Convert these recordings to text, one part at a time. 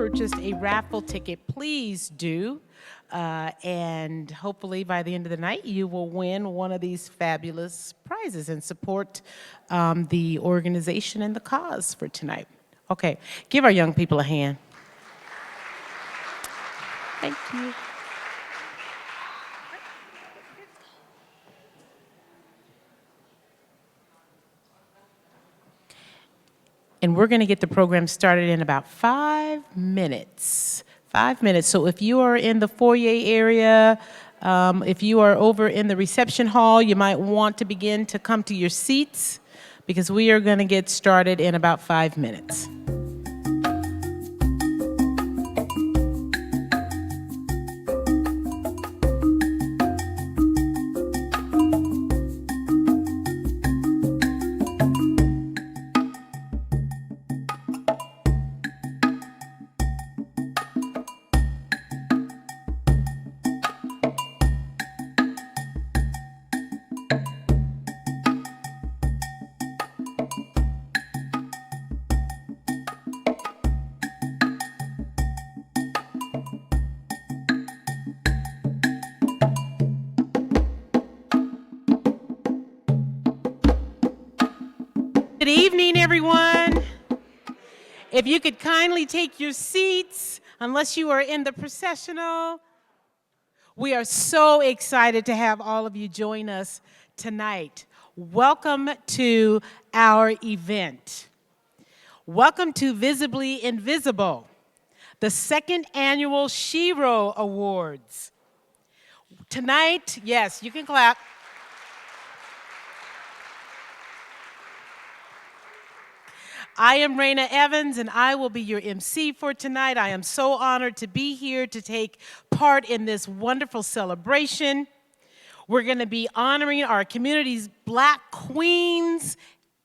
purchased a raffle ticket, please do. And hopefully by the end of the night, you will win one of these fabulous prizes and support the organization and the cause for tonight. Okay, give our young people a hand. Thank you. And we're going to get the program started in about 5 minutes. 5 minutes. So if you are in the foyer area, if you are over in the reception hall, you might want to begin to come to your seats because we are going to get started in about 5 minutes. Good evening, everyone. If you could kindly take your seats, unless you are in the processional. We are so excited to have all of you join us tonight. Welcome to our event. Welcome to Visibly Invisible, the second annual Shiro Awards. Tonight, yes, you can clap. I am Raina Evans, and I will be your MC for tonight. I am so honored to be here to take part in this wonderful celebration. We're going to be honoring our community's Black queens.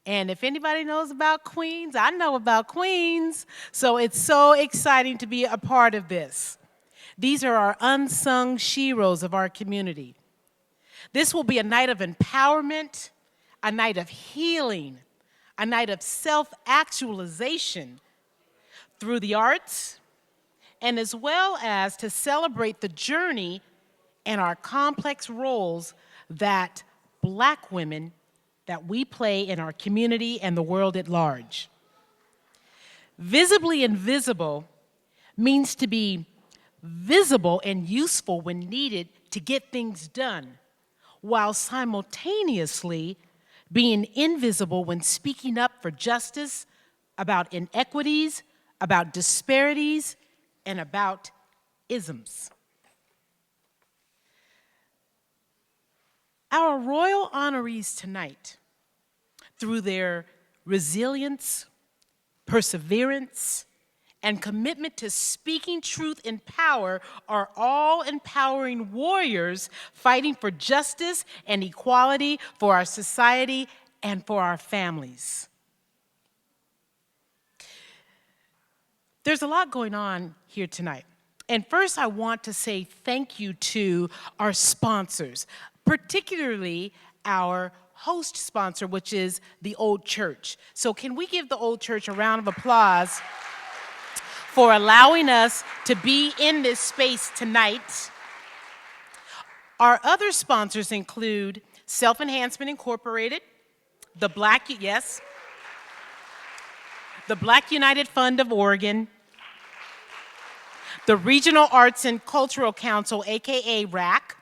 And if anybody knows about queens, I know about queens. So it's so exciting to be a part of this. These are our unsung sheroes of our community. This will be a night of empowerment, a night of healing, a night of self-actualization through the arts, and as well as to celebrate the journey and our complex roles that Black women that we play in our community and the world at large. Visibly invisible means to be visible and useful when needed to get things done, while simultaneously being invisible when speaking up for justice, about inequities, about disparities, and about isms. Our royal honorees tonight, through their resilience, perseverance, and commitment to speaking truth in power, are all empowering warriors fighting for justice and equality for our society and for our families. There's a lot going on here tonight. And first, I want to say thank you to our sponsors, particularly our host sponsor, which is the Old Church. So can we give the Old Church a round of applause for allowing us to be in this space tonight. Our other sponsors include Self-Enhancement Incorporated, the Black United Fund of Oregon, the Regional Arts and Cultural Council, AKA RAC,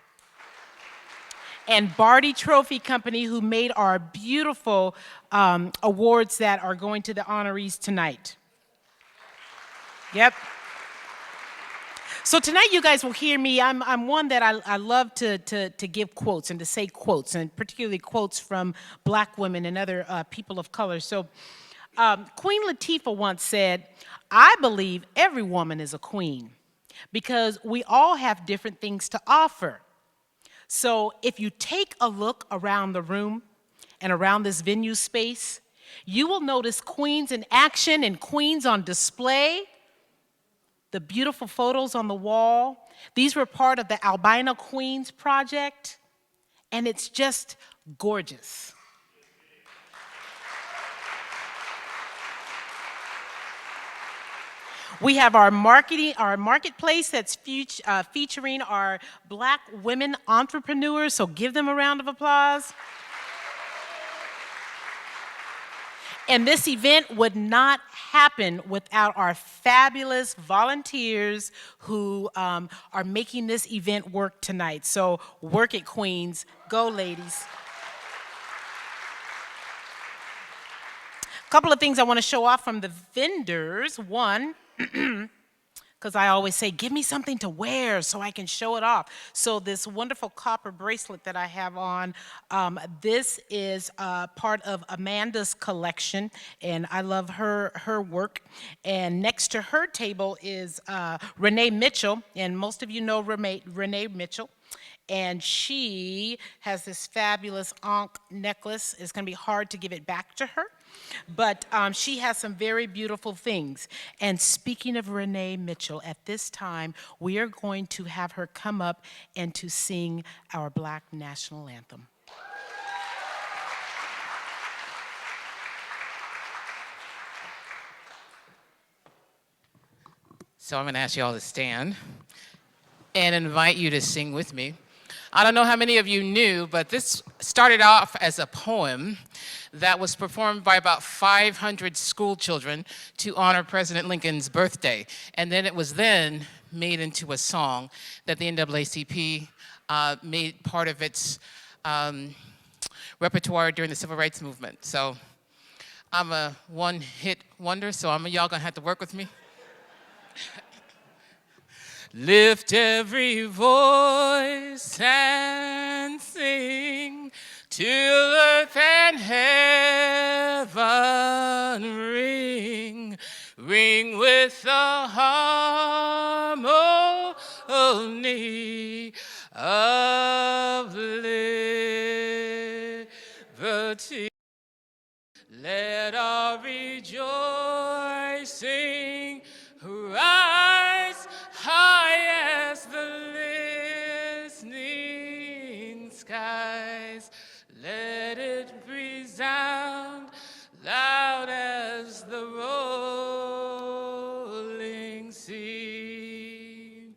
and Barty Trophy Company, who made our beautiful awards that are going to the honorees tonight. Yep. So tonight you guys will hear me. I'm one that I love to give quotes and to say quotes, and particularly quotes from Black women and other people of color. So Queen Latifah once said, "I believe every woman is a queen because we all have different things to offer." So if you take a look around the room and around this venue space, you will notice queens in action and queens on display. The beautiful photos on the wall, these were part of the Albina Queens Project, and it's just gorgeous. We have our marketplace that's featuring our Black women entrepreneurs, so give them a round of applause. And this event would not happen without our fabulous volunteers who are making this event work tonight. So work it, queens. Go, ladies. A couple of things I want to show off from the vendors. One, because I always say, give me something to wear so I can show it off. So this wonderful copper bracelet that I have on, this is part of Amanda's collection, and I love her work. And next to her table is Renee Mitchell, and most of you know Renee Mitchell. And she has this fabulous Ankh necklace. It's going to be hard to give it back to her, but she has some very beautiful things. And speaking of Renee Mitchell, at this time, we are going to have her come up and to sing our Black national anthem. So I'm going to ask you all to stand and invite you to sing with me. I don't know how many of you knew, but this started off as a poem that was performed by about 500 school children to honor President Lincoln's birthday. And then it was then made into a song that the NAACP made part of its repertoire during the Civil Rights Movement. So I'm a one-hit wonder, so y'all gonna have to work with me. Lift every voice and sing till earth and heaven ring, ring with the harmony of liberty. Let our rejoicing rise high as the listening skies. Let it resound loud as the rolling sea.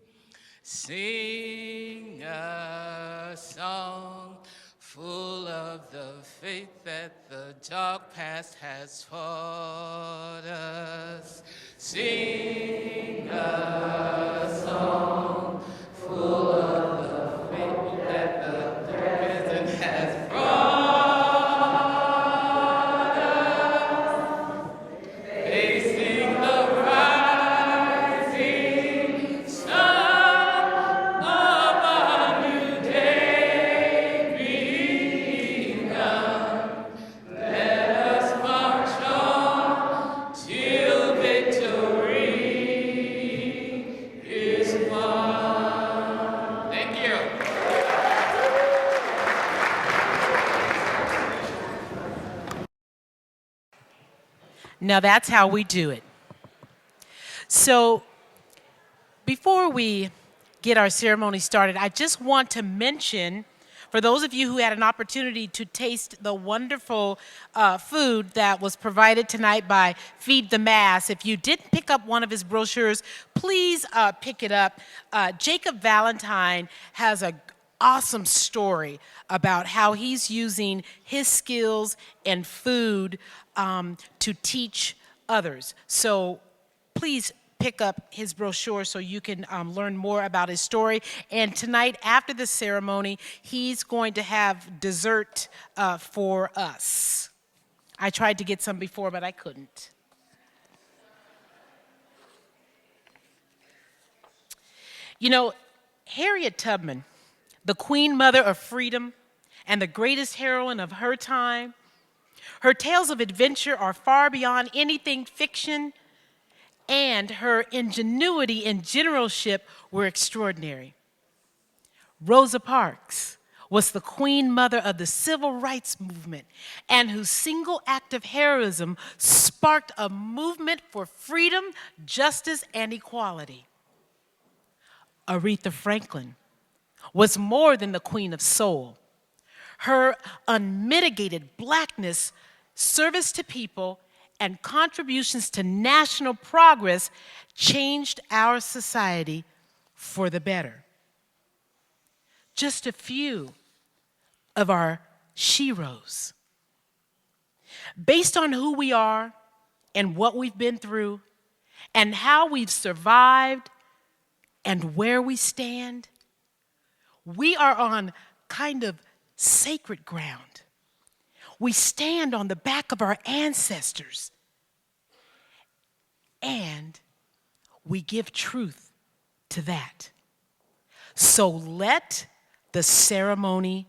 Sing a song full of the faith that the dark past has taught us. Sing a song full of the faith that the present has brought us. Facing the rising sun of a new day begun. Let us march on till victory is won. Thank you. Now that's how we do it. So before we get our ceremony started, I just want to mention, for those of you who had an opportunity to taste the wonderful food that was provided tonight by Feed the Mass, if you didn't pick up one of his brochures, please pick it up. Jacob Valentine has an awesome story about how he's using his skills and food to teach others. So please pick up his brochure so you can learn more about his story. And tonight, after the ceremony, he's going to have dessert for us. I tried to get some before, but I couldn't. You know, Harriet Tubman, the Queen Mother of Freedom and the greatest heroine of her time, her tales of adventure are far beyond anything fiction, and her ingenuity and generalship were extraordinary. Rosa Parks was the Queen Mother of the Civil Rights Movement, and whose single act of heroism sparked a movement for freedom, justice, and equality. Aretha Franklin was more than the Queen of Soul. Her unmitigated Blackness, service to people, and contributions to national progress changed our society for the better. Just a few of our sheroes. Based on who we are and what we've been through and how we've survived and where we stand, we are on kind of sacred ground. We stand on the back of our ancestors, and we give truth to that. So let the ceremony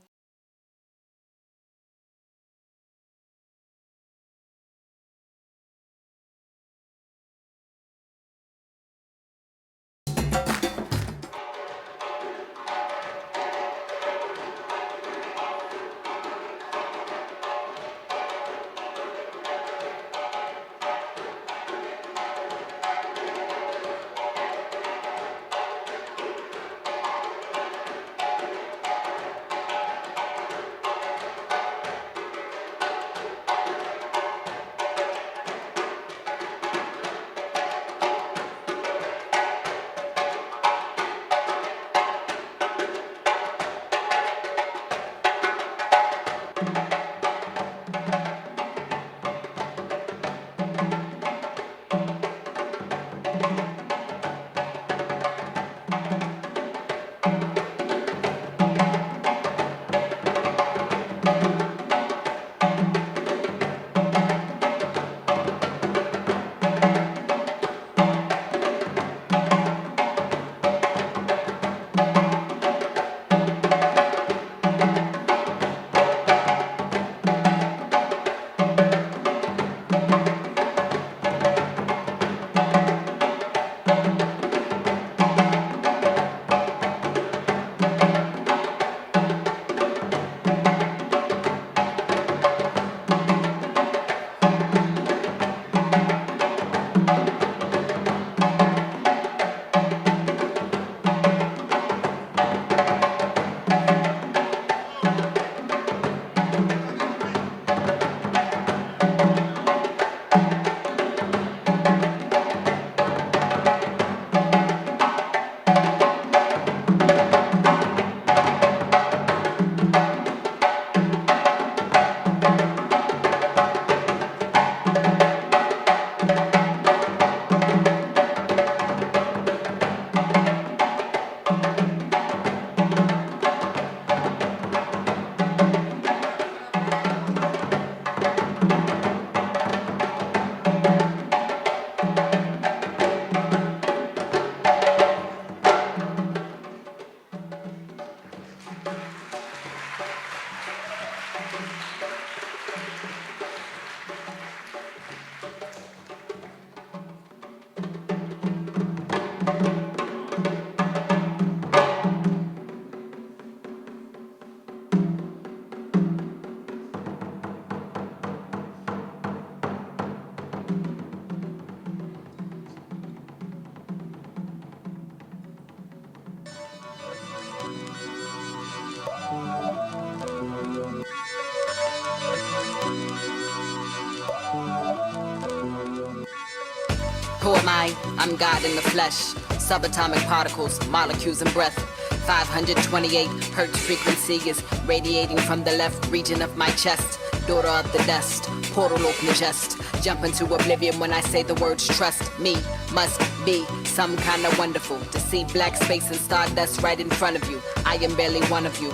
Who am I? I'm God in the flesh. Subatomic particles, molecules and breath. 528 hertz frequency is radiating from the left region of my chest. Daughter of the dust, portal open jest. Jump into oblivion when I say the words trust me. Must be some kind of wonderful to see black space and stardust right in front of you. I am barely one of you.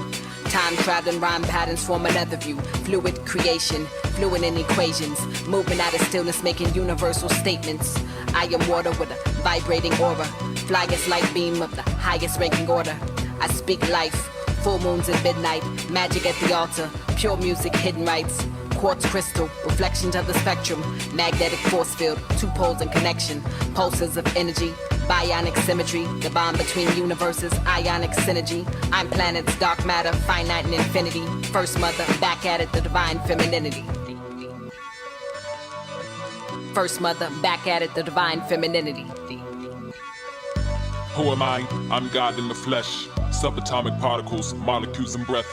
Time traveling rhyme patterns form another view. Fluid creation, fluent in equations. Moving out of stillness, making universal statements. I am water with a vibrating aura. Flyest light beam of the highest ranking order. I speak life, full moons at midnight. Magic at the altar, pure music, hidden rights. Quartz crystal, reflections of the spectrum. Magnetic force field, two poles in connection. Pulses of energy, bionic symmetry. The bond between universes, ionic synergy. I'm planets, dark matter, finite and infinity. First mother, back at it, the divine femininity. First mother, back at it, the divine femininity. Who am I? I'm God in the flesh. Subatomic particles, molecules and breath.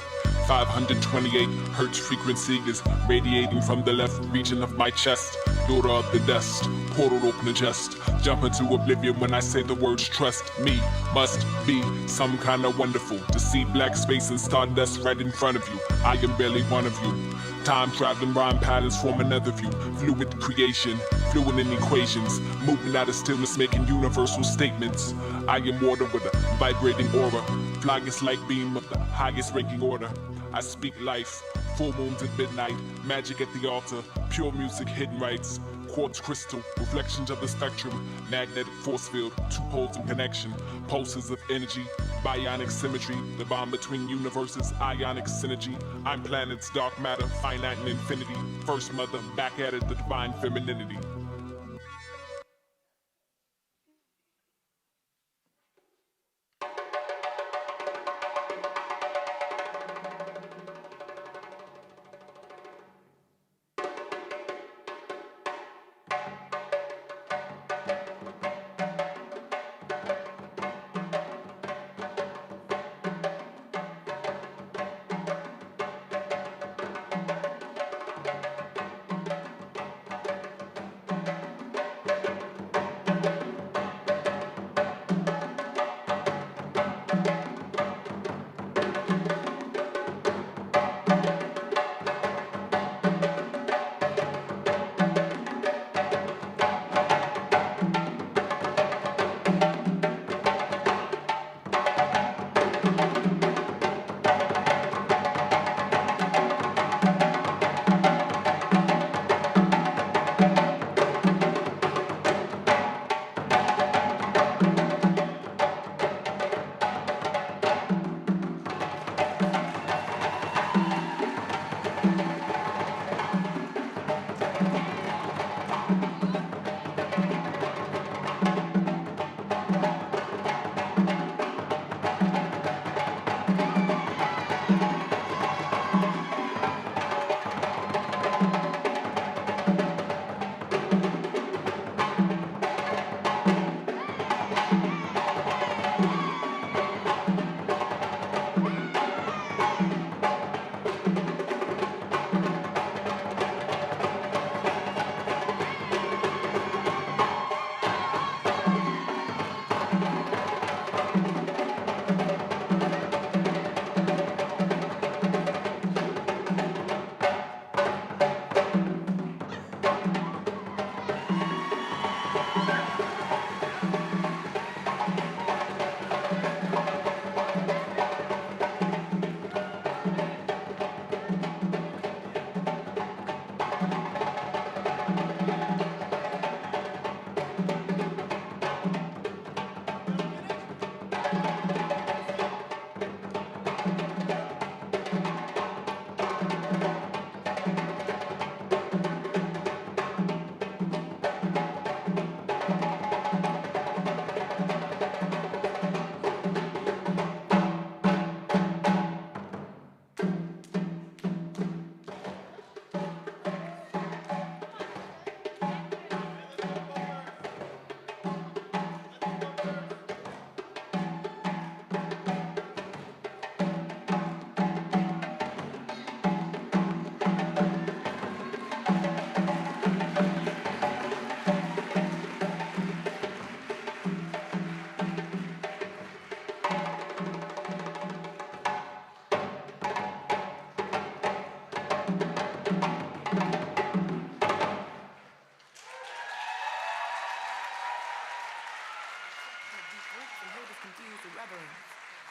528 hertz frequency is radiating from the left region of my chest. daughter of the dust. Portal open to jest. Jump into oblivion when I say the words trust me. Must be some kind of wonderful to see black space and stardust right in front of you. I am barely one of you. Time traveling rhyme patterns form another view. Fluid creation, fluid in equations. Moving out of stillness, making universal statements. I am water with a vibrating aura. Flyest light beam of the highest ranking order. I speak life. Full moons at midnight. Magic at the altar. Pure music, hidden rights. Quartz crystal, reflections of the spectrum, magnetic force field, two poles in connection, pulses of energy, bionic symmetry, the bond between universes, ionic synergy. I'm planets, dark matter, finite and infinity. First mother, back at it, the divine femininity.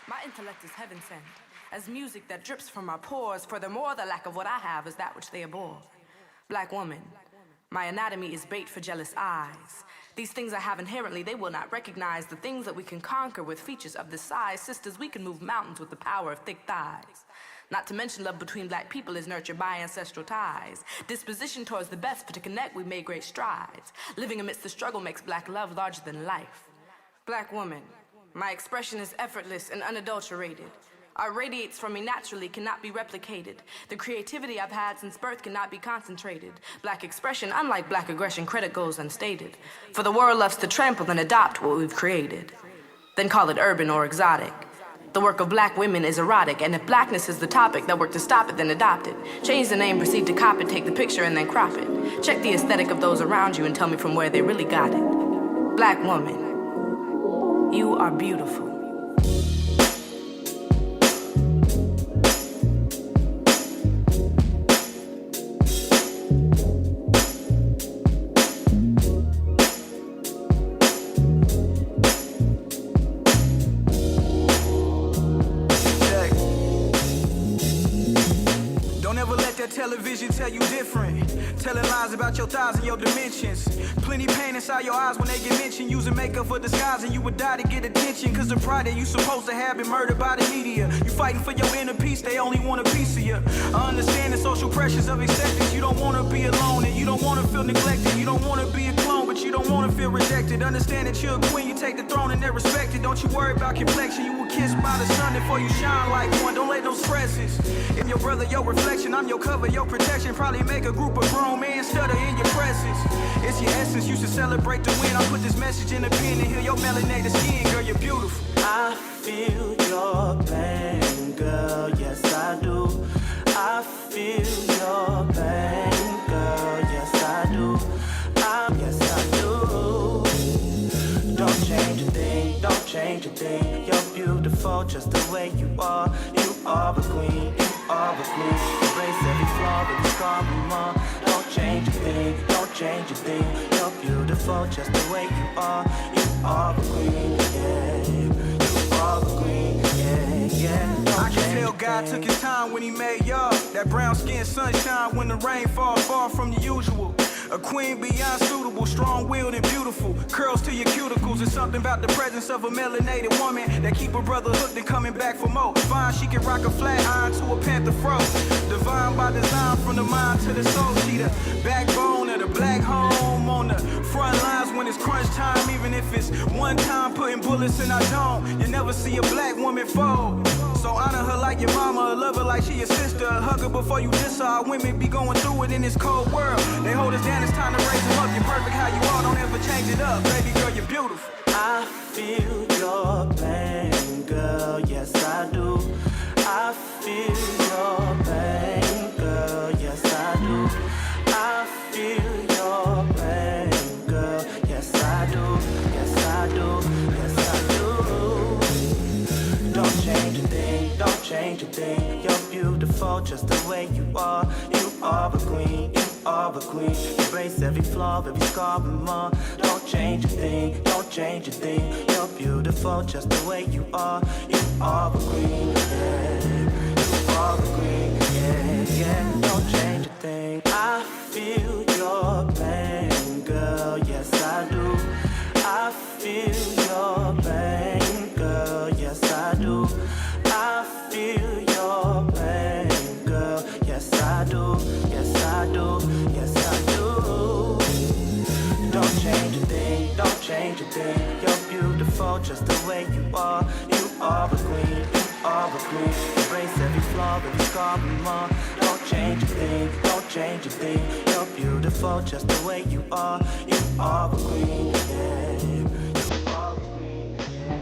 My intellect is heaven sent, as music that drips from my pores. Furthermore, the lack of what I have is that which they abhor. Black woman, my anatomy is bait for jealous eyes. These things I have inherently, they will not recognize. The things that we can conquer with features of this size. Sisters, we can move mountains with the power of thick thighs. Not to mention love between black people is nurtured by ancestral ties. Disposition towards the best, for to connect we made great strides. Living amidst the struggle makes black love larger than life. Black woman, my expression is effortless and unadulterated. Art radiates from me naturally, cannot be replicated. The creativity I've had since birth cannot be concentrated. Black expression, unlike black aggression, credit goes unstated. For the world loves to trample and adopt what we've created. Then call it urban or exotic. The work of black women is erotic, and if blackness is the topic that work to stop it, then adopt it. Change the name, proceed to cop it, take the picture and then crop it. Check the aesthetic of those around you and tell me from where they really got it. Black woman, you are beautiful. Television tell you different. Telling lies about your thighs and your dimensions. Plenty pain inside your eyes when they get mentioned. Using makeup for disguise and you would die to get attention. Cause the pride that you supposed to have been murdered by the media. You fighting for your inner peace, they only want a piece of you. I understand the social pressures of acceptance. You don't wanna be alone and you don't wanna feel neglected. You don't wanna be a clone but you don't wanna feel rejected. Understand that you're a queen, you take the throne and they're respected. Don't you worry about complexion, you were kissed by the sun before you shine like one. Don't let no stresses. If your brother your reflection, I'm your cover, your protection. Probably make a group of grown men stutter in your presence. It's your essence, you should celebrate the win. I'll put this message in a pen and heal your melanated skin. Girl, you're beautiful. I feel your pain, girl, yes I do. I feel your pain, girl, yes I do. Yes I do. Don't change a thing, don't change a thing. You're beautiful just the way you are. You are a queen, you are a queen. Embrace every flaw, every scar and more. Don't change a thing, don't change a thing. You're beautiful just the way you are. You are a queen, yeah. You are a queen, yeah, yeah. I can tell God took his time when he made y'all. That brown skin sunshine when the rain falls far from the usual. A queen beyond suitable, strong-willed and beautiful. Curls to your cuticles, it's something about the presence of a melanated woman that keep a brother hooked and coming back for more. Fine, she can rock a flat iron to a panther fro. Divine by design from the mind to the soul. She the backbone of the black home on the front lines when it's crunch time. Even if it's one time putting bullets in our dome, you never see a black woman fold. So honor her like your mama, love her like she your sister. Hug her before you diss her. Our women be going through it in this cold world. They hold us down, it's time to raise them up. You're perfect how you are, don't ever change it up. Baby girl, you're beautiful. I feel your pain, girl, yes I do. I feel your pain, girl, yes I do. I feel your pain, girl, yes I do. Yes I do, yes I do. Don't change a thing, don't change a thing. You're beautiful just the way you are. You are a queen, you are a queen. Embrace every flaw, every scar and more. Don't change a thing, don't change a thing. You're beautiful just the way you are. You are a queen, yeah. You are a queen, yeah, yeah. Don't change a thing. I feel your pain, girl, yes I do. I feel your pain, girl, yes I do. I feel your pain, girl, yes I do. Yes I do, yes I do. Don't change a thing, don't change a thing. You're beautiful just the way you are. You are a queen, you are a queen. Embrace every flaw, every scar and more. Don't change a thing, don't change a thing. You're beautiful just the way you are. You are a queen, yeah. You are a queen, yeah.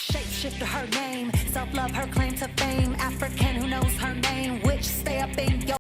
Shapeshifter her name, self-love her claim to fame, African who knows her name, which stay up in your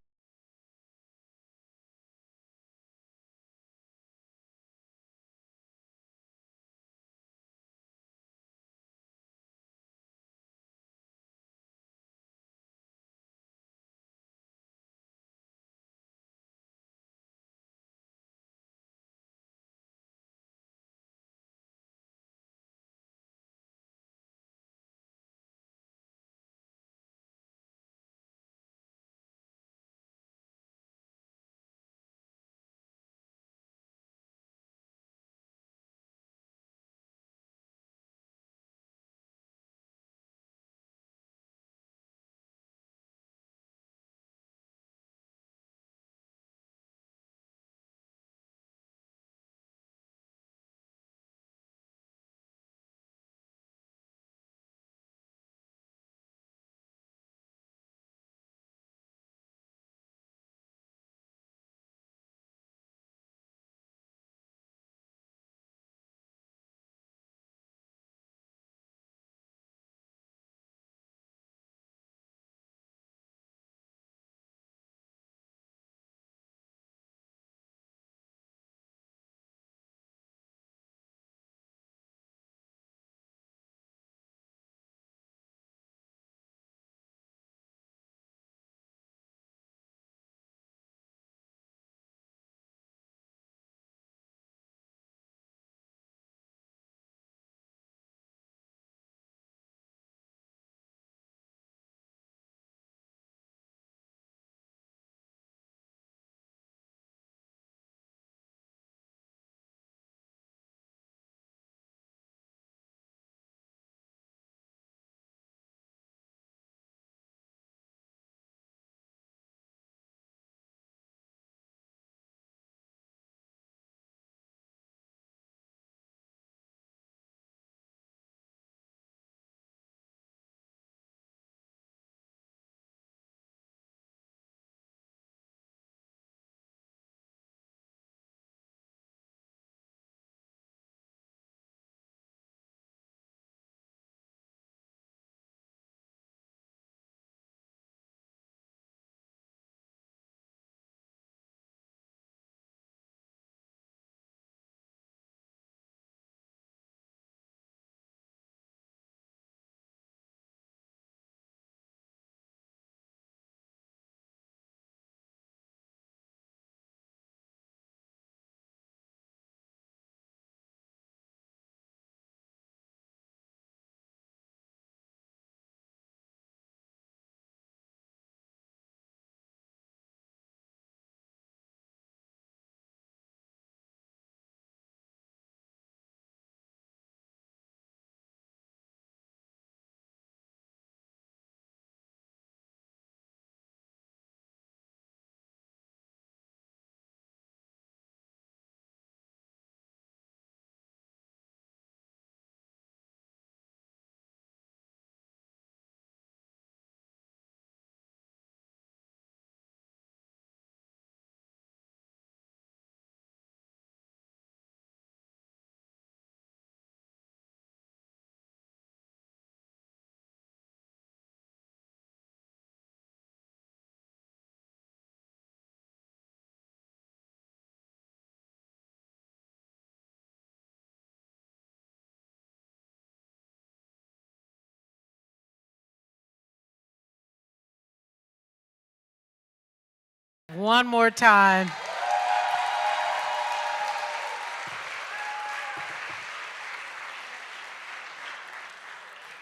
One more time.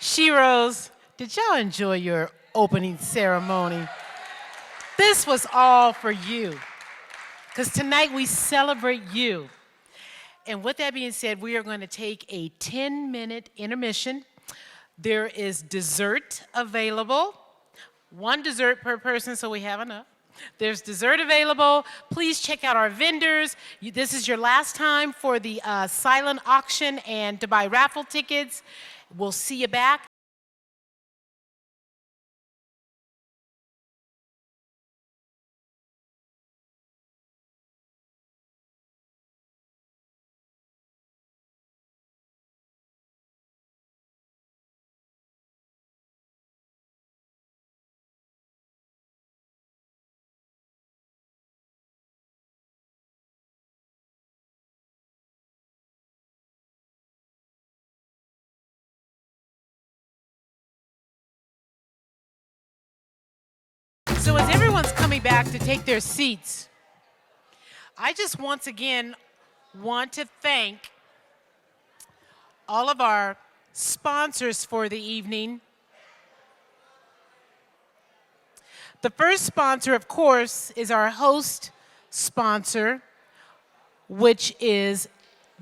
Sheroes, did y'all enjoy your opening ceremony? This was all for you, because tonight we celebrate you. And with that being said, we are going to take a 10-minute intermission. There is dessert available. One dessert per person, so we have enough. There's dessert available. Please check out our vendors. This is your last time for the silent auction and to buy raffle tickets. We'll see you back. So as everyone's coming back to take their seats, I just once again want to thank all of our sponsors for the evening. The first sponsor, of course, is our host sponsor, which is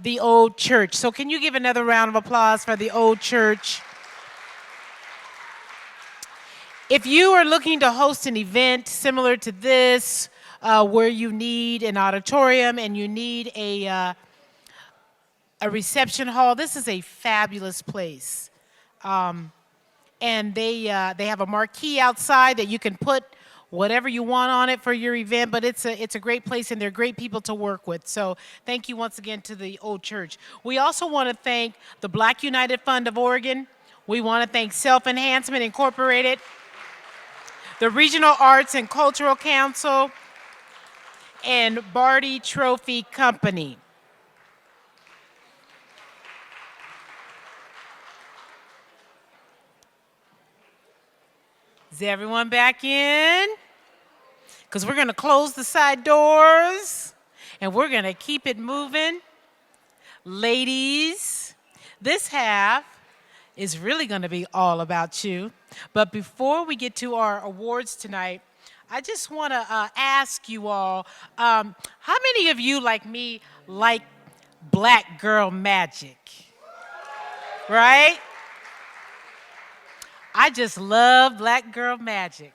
the Old Church. So can you give another round of applause for the Old Church? If you are looking to host an event similar to this, where you need an auditorium and you need a reception hall, this is a fabulous place. And they have a marquee outside that you can put whatever you want on it for your event, but it's a great place and they're great people to work with. So thank you once again to the Old Church. We also want to thank the Black United Fund of Oregon. We want to thank Self Enhancement Incorporated, the Regional Arts and Cultural Council, and Barty Trophy Company. Is everyone back in? Because we're going to close the side doors and we're going to keep it moving. Ladies, this half is really going to be all about you. But before we get to our awards tonight, I just want to ask you all, how many of you, like me, like black girl magic? Right? I just love black girl magic.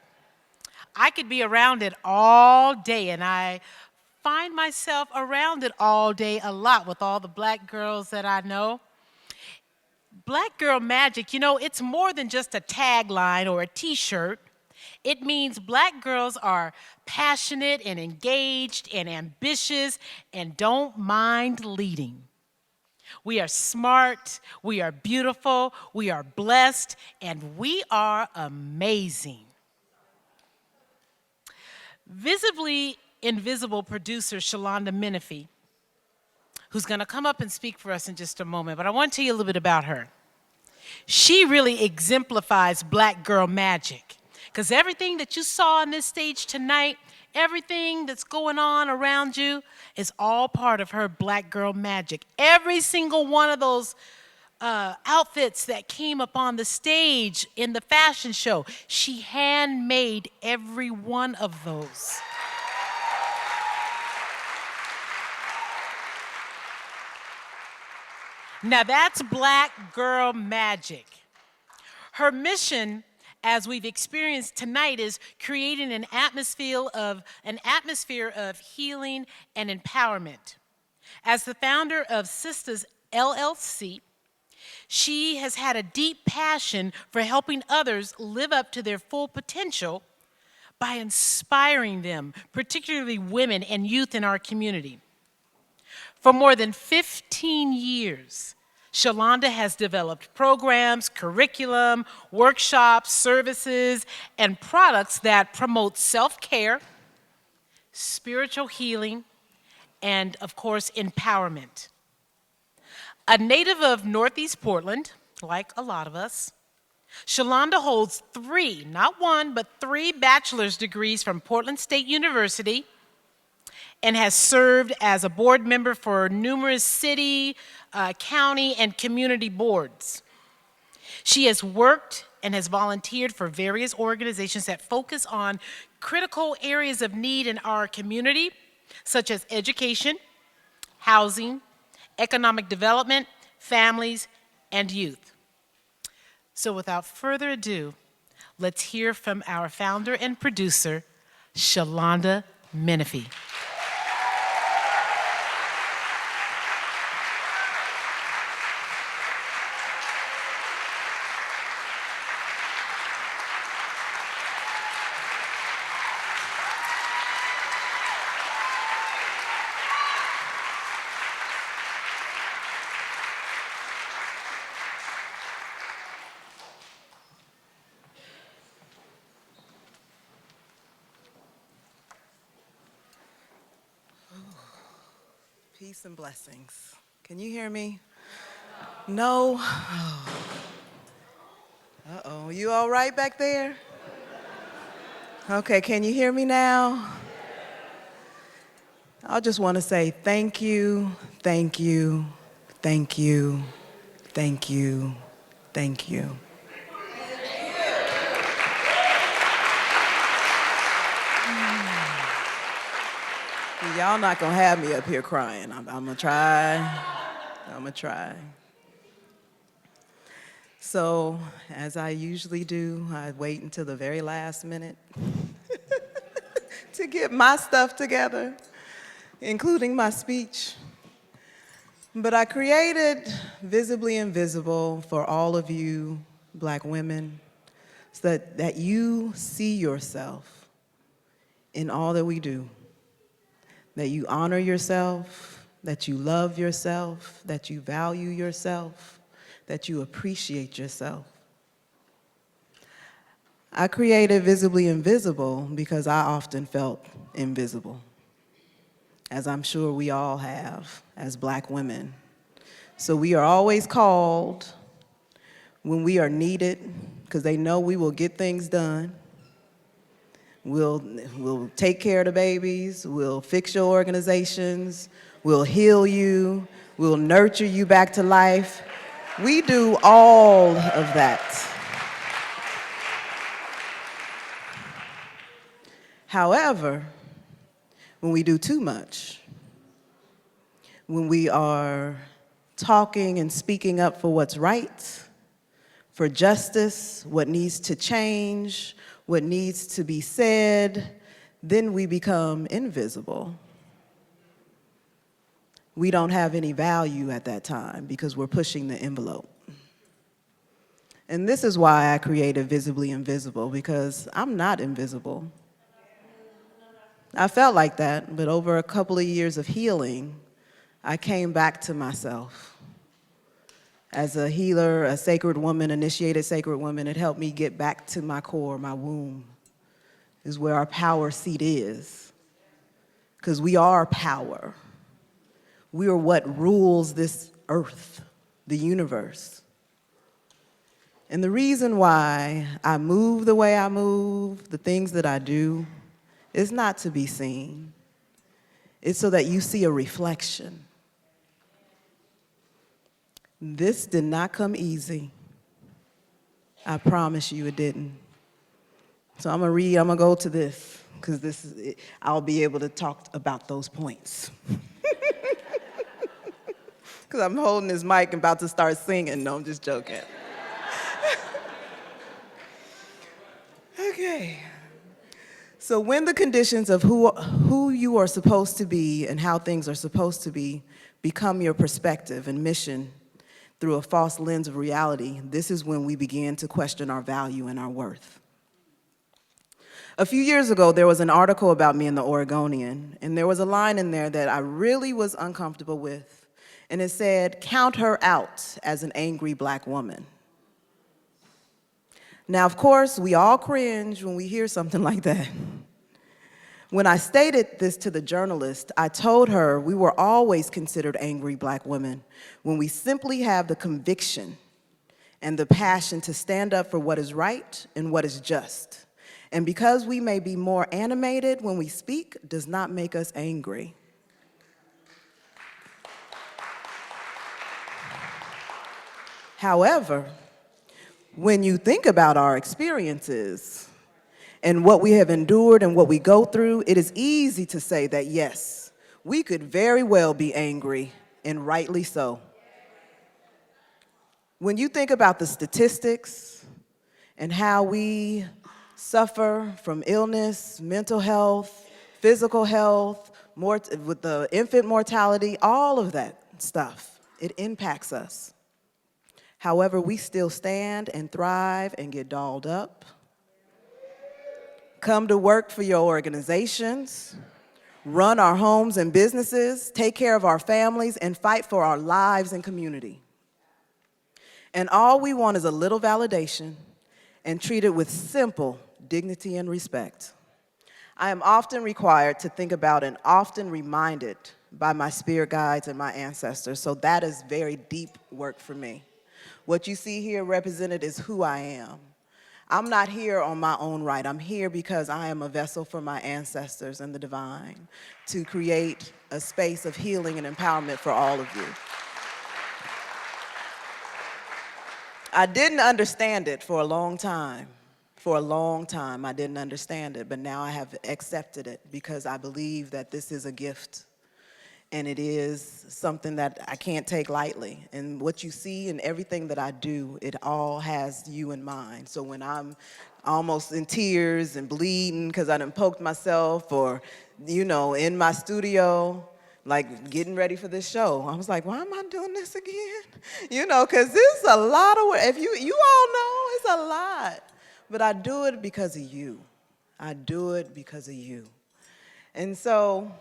I could be around it all day, and I find myself around it all day a lot with all the black girls that I know. Black girl magic, you know, it's more than just a tagline or a t-shirt. It means black girls are passionate and engaged and ambitious and don't mind leading. We are smart, we are beautiful, we are blessed, and we are amazing. Visibly invisible producer Shalonda Menifee, who's going to come up and speak for us in just a moment, but I want to tell you a little bit about her. She really exemplifies black girl magic, because everything that you saw on this stage tonight, everything that's going on around you is all part of her black girl magic. Every single one of those outfits that came up on the stage in the fashion show, she handmade every one of those. Now that's black girl magic. Her mission, as we've experienced tonight, is creating an atmosphere of healing and empowerment. As the founder of SISTAS LLC, she has had a deep passion for helping others live up to their full potential by inspiring them, particularly women and youth in our community. For more than 15 years, Shalonda has developed programs, curriculum, workshops, services, and products that promote self-care, spiritual healing, and, of course, empowerment. A native of Northeast Portland, like a lot of us, Shalonda holds 3, not 1, but 3 bachelor's degrees from Portland State University and has served as a board member for numerous city, county, and community boards. She has worked and has volunteered for various organizations that focus on critical areas of need in our community, such as education, housing, economic development, families, and youth. So without further ado, let's hear from our founder and producer, Shalonda Menifee. Peace and blessings. Can you hear me? No? Uh-oh. You all right back there? Okay, can you hear me now? I just want to say thank you, thank you, thank you, thank you, thank you. Y'all not gonna have me up here crying. I'm gonna try. I'm gonna try. So, as I usually do, I wait until the very last minute to get my stuff together, including my speech. But I created Visibly Invisible for all of you Black women so that you see yourself in all that we do, that you honor yourself, that you love yourself, that you value yourself, that you appreciate yourself. I created Visibly Invisible because I often felt invisible, as I'm sure we all have as Black women. So we are always called when we are needed, because they know we will get things done. We'll take care of the babies, we'll fix your organizations, we'll heal you, we'll nurture you back to life. We do all of that. However, when we do too much, when we are talking and speaking up for what's right, for justice, what needs to change, what needs to be said, then we become invisible. We don't have any value at that time because we're pushing the envelope. And this is why I created Visibly Invisible, because I'm not invisible. I felt like that, but over a couple of years of healing, I came back to myself. As a healer, a sacred woman, initiated sacred woman, it helped me get back to my core, my womb, is where our power seat is. Because we are power. We are what rules this earth, the universe. And the reason why I move the way I move, the things that I do, is not to be seen. It's so that you see a reflection. This did not come easy. I promise you it didn't. So I'm gonna go to this, because I'll be able to talk about those points. Because I'm holding this mic and about to start singing. No, I'm just joking. Okay. So when the conditions of who you are supposed to be and how things are supposed to be become your perspective and mission through a false lens of reality, this is when we begin to question our value and our worth. A few years ago, there was an article about me in the Oregonian, and there was a line in there that I really was uncomfortable with. And it said, "Count her out as an angry Black woman." Now, of course, we all cringe when we hear something like that. When I stated this to the journalist, I told her we were always considered angry Black women when we simply have the conviction and the passion to stand up for what is right and what is just. And because we may be more animated when we speak, does not make us angry. However, when you think about our experiences and what we have endured and what we go through, it is easy to say that, yes, we could very well be angry, and rightly so. When you think about the statistics and how we suffer from illness, mental health, physical health, with the infant mortality, all of that stuff, it impacts us. However, we still stand and thrive and get dolled up, come to work for your organizations, run our homes and businesses, take care of our families, and fight for our lives and community. And all we want is a little validation and treat it with simple dignity and respect. I am often required to think about and often reminded by my spirit guides and my ancestors, so that is very deep work for me. What you see here represented is who I am. I'm not here on my own right. I'm here because I am a vessel for my ancestors and the divine to create a space of healing and empowerment for all of you. I didn't understand it for a long time. For a long time, I didn't understand it, but now I have accepted it because I believe that this is a gift. And it is something that I can't take lightly. And what you see in everything that I do, it all has you in mind. So when I'm almost in tears and bleeding because I done poked myself, or, you know, in my studio, like getting ready for this show, I was like, why am I doing this again? You know, because it's a lot of work. If you all know, it's a lot. But I do it because of you. I do it because of you. And so,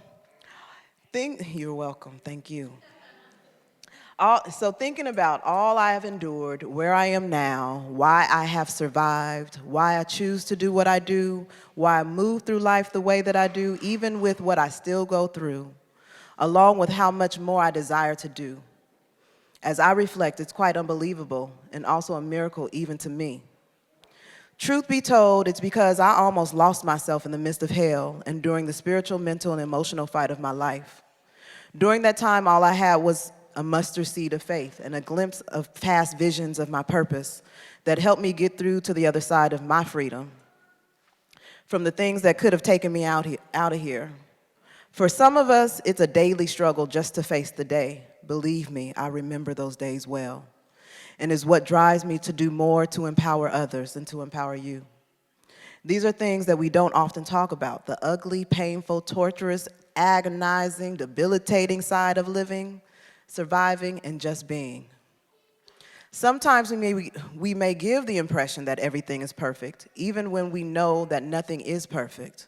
you're welcome, thank you. So thinking about all I have endured, where I am now, why I have survived, why I choose to do what I do, why I move through life the way that I do, even with what I still go through, along with how much more I desire to do. As I reflect, it's quite unbelievable and also a miracle even to me. Truth be told, it's because I almost lost myself in the midst of hell and during the spiritual, mental, and emotional fight of my life. During that time, all I had was a mustard seed of faith and a glimpse of past visions of my purpose that helped me get through to the other side of my freedom from the things that could have taken me out of here. For some of us, it's a daily struggle just to face the day. Believe me, I remember those days well. And is what drives me to do more to empower others and to empower you. These are things that we don't often talk about, the ugly, painful, torturous, agonizing, debilitating side of living, surviving, and just being. Sometimes we may give the impression that everything is perfect, even when we know that nothing is perfect.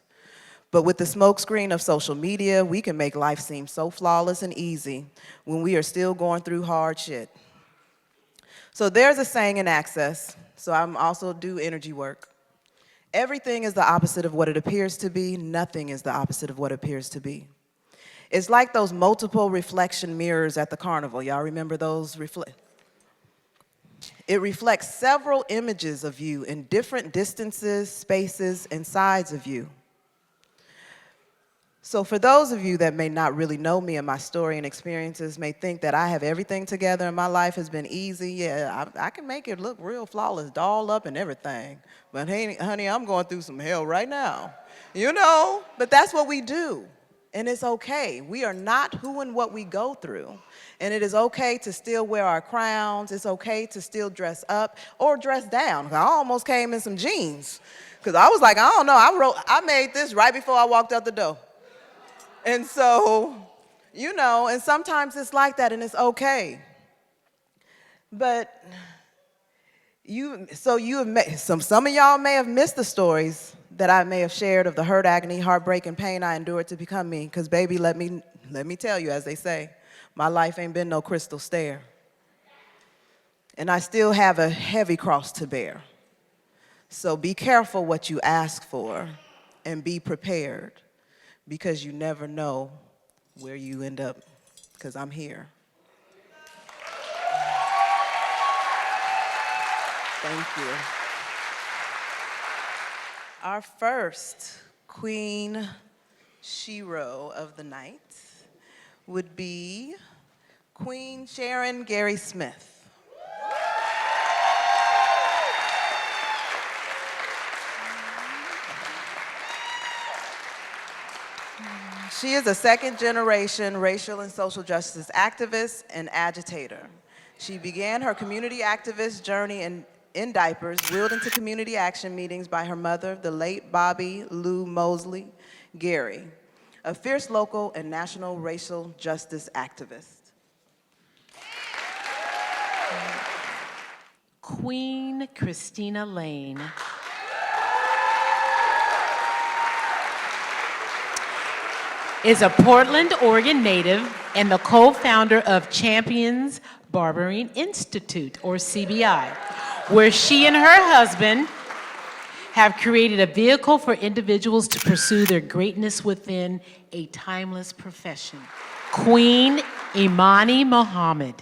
But with the smokescreen of social media, we can make life seem so flawless and easy when we are still going through hard shit. So there's a saying in Access, so I'm also do energy work. Everything is the opposite of what it appears to be. Nothing is the opposite of what it appears to be. It's like those multiple reflection mirrors at the carnival. Y'all remember those? It reflects several images of you in different distances, spaces, and sides of you. So for those of you that may not really know me and my story and experiences may think that I have everything together and my life has been easy. Yeah, I can make it look real flawless, dolled up and everything. But hey, honey, I'm going through some hell right now. You know, but that's what we do. And it's okay. We are not who and what we go through. And it is okay to still wear our crowns. It's okay to still dress up or dress down. I almost came in some jeans because I was like, I don't know. I made this right before I walked out the door. And so, you know, and sometimes it's like that and it's okay. But some of y'all may have missed the stories that I may have shared of the hurt, agony, heartbreak, and pain I endured to become me. Because baby, let me tell you, as they say, my life ain't been no crystal stair. And I still have a heavy cross to bear. So be careful what you ask for and be prepared. Because you never know where you end up, because I'm here. Thank you. Our first Queen Shero of the night would be Queen Sharon Gary Smith. She is a second-generation racial and social justice activist and agitator. She began her community activist journey in diapers, wheeled into community action meetings by her mother, the late Bobby Lou Mosley Gary, a fierce local and national racial justice activist. Queen Christina Lane. Is a Portland, Oregon native and the co-founder of Champions Barbering Institute, or CBI, where she and her husband have created a vehicle for individuals to pursue their greatness within a timeless profession. Queen Imani Mohammed.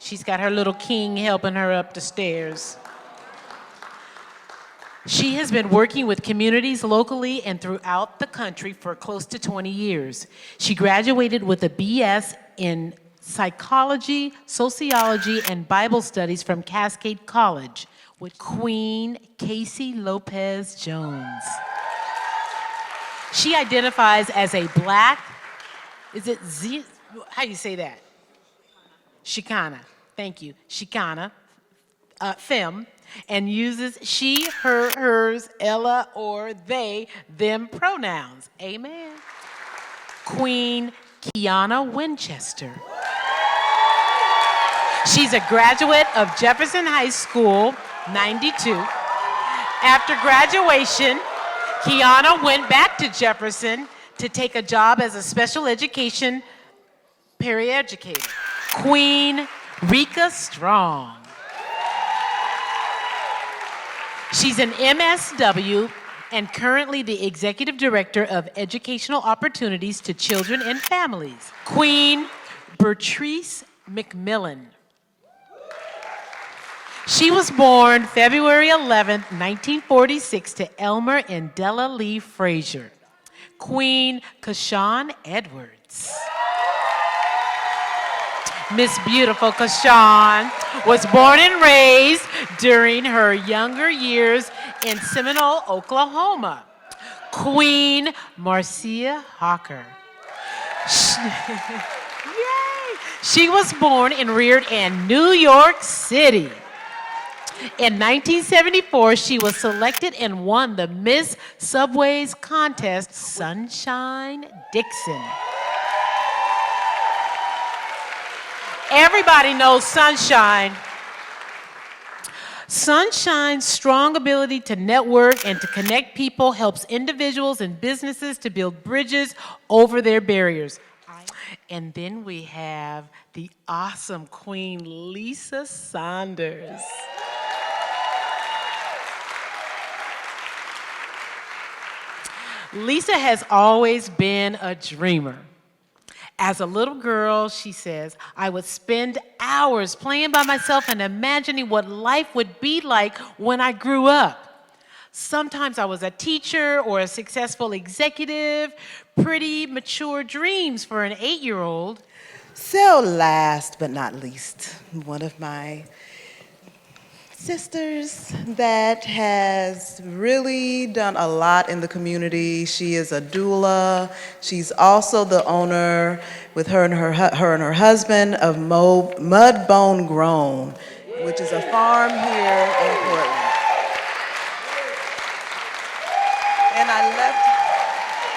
She's got her little king helping her up the stairs. She has been working with communities locally and throughout the country for close to 20 years. She graduated with a BS in psychology, sociology, and Bible studies from Cascade College with Queen Casey Lopez Jones. She identifies as a Black, how do you say that? Chicana, thank you, Chicana, femme, and uses she, her, hers, Ella, or they, them pronouns. Amen. Queen Kiana Winchester. She's a graduate of Jefferson High School, 92. After graduation, Kiana went back to Jefferson to take a job as a special education paraeducator. Queen Rika Strong. She's an MSW and currently the Executive Director of Educational Opportunities to Children and Families. Queen Bertrice McMillan. She was born February 11, 1946 to Elmer and Della Lee Frazier. Queen Kashawn Edwards. Miss Beautiful Kashawn was born and raised during her younger years in Seminole, Oklahoma. Queen Marcia Hawker. Yay! She was born and reared in New York City. In 1974, she was selected and won the Miss Subways contest, Sunshine Dixon. Everybody knows Sunshine. Sunshine's strong ability to network and to connect people helps individuals and businesses to build bridges over their barriers. And then we have the awesome Queen Lisa Saunders. Lisa has always been a dreamer. As a little girl, she says, I would spend hours playing by myself and imagining what life would be like when I grew up. Sometimes I was a teacher or a successful executive, pretty mature dreams for an 8-year-old. So last but not least, one of my sisters that has really done a lot in the community. She is a doula. She's also the owner with her and her husband of Mudbone Grown, which is a farm here in Portland.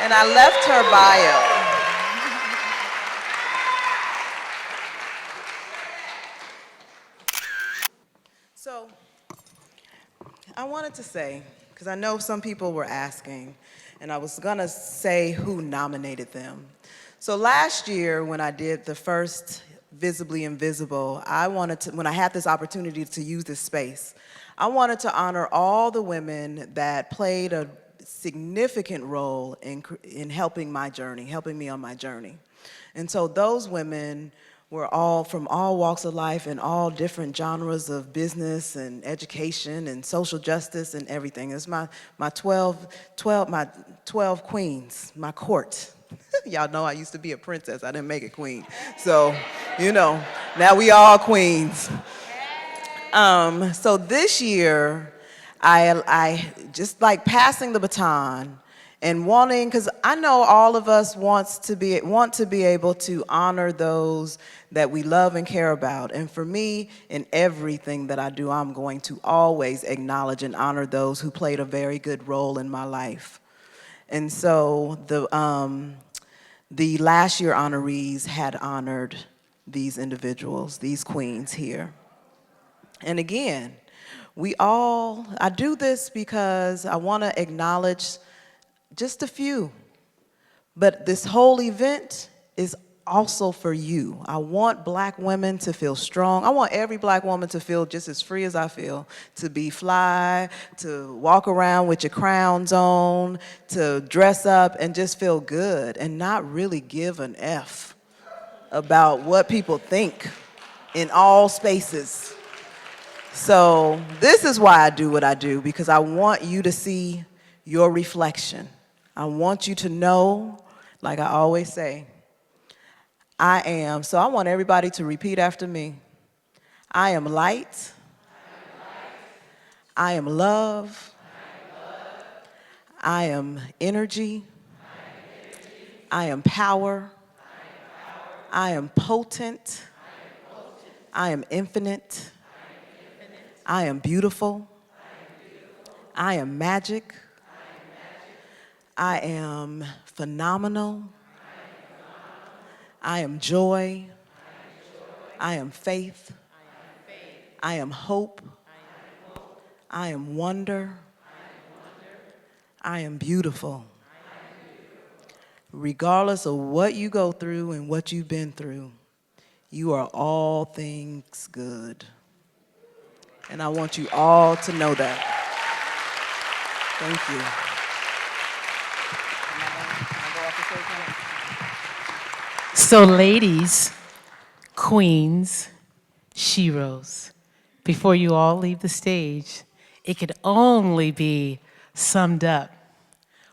And I left her bio. So I wanted to say, because I know some people were asking, and I was gonna say who nominated them. So last year when I did the first Visibly Invisible, when I had this opportunity to use this space, I wanted to honor all the women that played a significant role in helping me on my journey. And so those women were all from all walks of life and all different genres of business and education and social justice and everything. It's my 12 queens, my court. Y'all know I used to be a princess. I didn't make it queen. So, now we all queens. So this year, I just like passing the baton and wanting, because I know all of us want to be able to honor those that we love and care about. And for me, in everything that I do, I'm going to always acknowledge and honor those who played a very good role in my life. And so the last year honorees had honored these individuals, these queens here. And again, I do this because I want to acknowledge just a few. But this whole event is also for you. I want Black women to feel strong. I want every Black woman to feel just as free as I feel, to be fly, to walk around with your crowns on, to dress up and just feel good and not really give an F about what people think in all spaces. So this is why I do what I do, because I want you to see your reflection. I want you to know, like I always say, I am. So I want everybody to repeat after me. I am light. I am love. I am energy. I am power. I am potent. I am infinite. I am beautiful. I am magic. I am phenomenal. I am joy. I am faith. I am hope. I am wonder. I am beautiful. Regardless of what you go through and what you've been through, you are all things good. And I want you all to know that. Thank you. So ladies, queens, sheroes, before you all leave the stage, it could only be summed up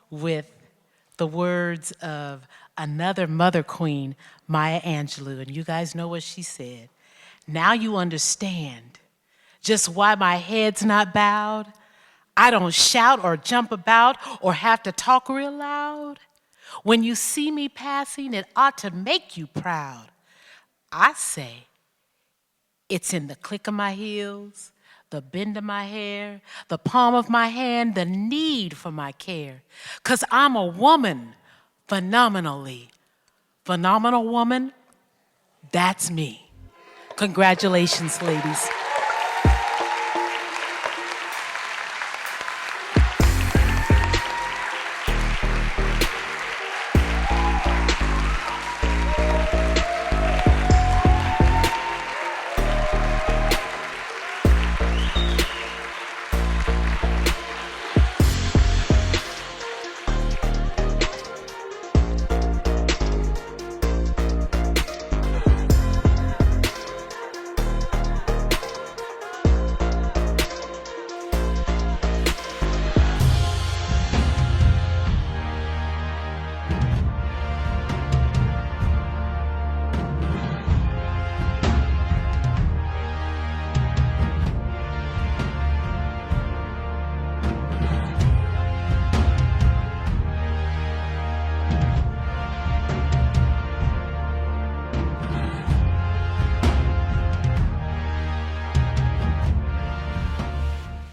with the words of another mother queen, Maya Angelou, and you guys know what she said. Now you understand just why my head's not bowed. I don't shout or jump about or have to talk real loud. When you see me passing, it ought to make you proud. I say, it's in the click of my heels, the bend of my hair, the palm of my hand, the need for my care. 'Cause I'm a woman, phenomenally. Phenomenal woman, that's me. Congratulations, ladies.